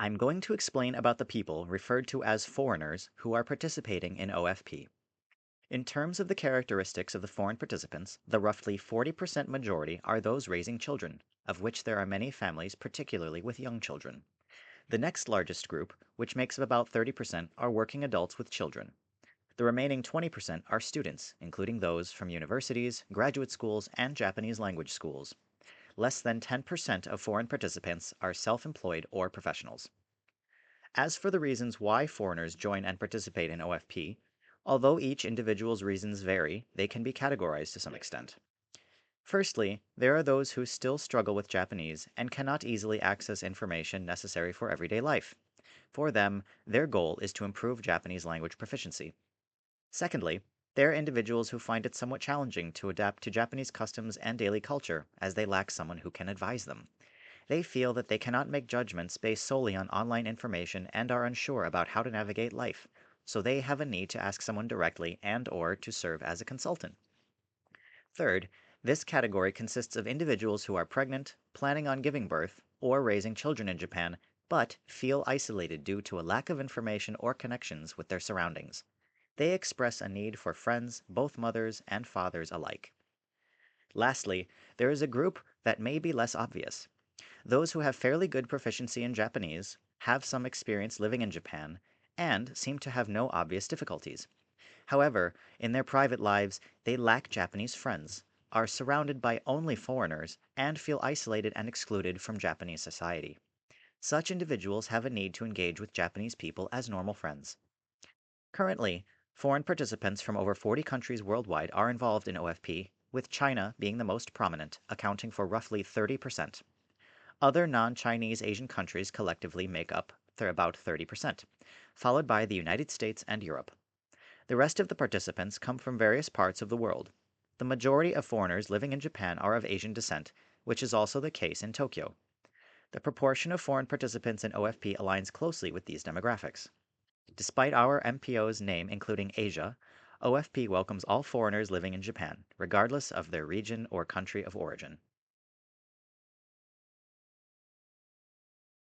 I'm going to explain about the people referred to as foreigners who are participating in OFP. In terms of the characteristics of the foreign participants, the roughly 40% majority are those raising children, of which there are many families, particularly with young children. The next largest group, which makes up about 30%, are working adults with children. The remaining 20% are students, including those from universities, graduate schools, and Japanese language schools. Less than 10% of foreign participants are self-employed or professionals. As for the reasons why foreigners join and participate in OFP, although each individual's reasons vary, they can be categorized to some extent. Firstly, there are those who still struggle with Japanese and cannot easily access information necessary for everyday life. For them, their goal is to improve Japanese language proficiency. Secondly, there are individuals who find it somewhat challenging to adapt to Japanese customs and daily culture as they lack someone who can advise them. They feel that they cannot make judgments based solely on online information and are unsure about how to navigate life, so they have a need to ask someone directly and/or to serve as a consultant. Third, this category consists of individuals who are pregnant, planning on giving birth, or raising children in Japan, but feel isolated due to a lack of information or connections with their surroundings. They express a need for friends, both mothers and fathers alike. Lastly, there is a group that may be less obvious. Those who have fairly good proficiency in Japanese, have some experience living in Japan, and seem to have no obvious difficulties. However, in their private lives, they lack Japanese friends, are surrounded by only foreigners, and feel isolated and excluded from Japanese society. Such individuals have a need to engage with Japanese people as normal friends. Currently, foreign participants from over 40 countries worldwide are involved in OFP, with China being the most prominent, accounting for roughly 30%. Other non-Chinese Asian countries collectively make up about 30%, followed by the United States and Europe. The rest of the participants come from various parts of the world. The majority of foreigners living in Japan are of Asian descent, which is also the case in Tokyo. The proportion of foreign participants in OFP aligns closely with these demographics. Despite our MPO's name including Asia, OFP welcomes all foreigners living in Japan, regardless of their region or country of origin.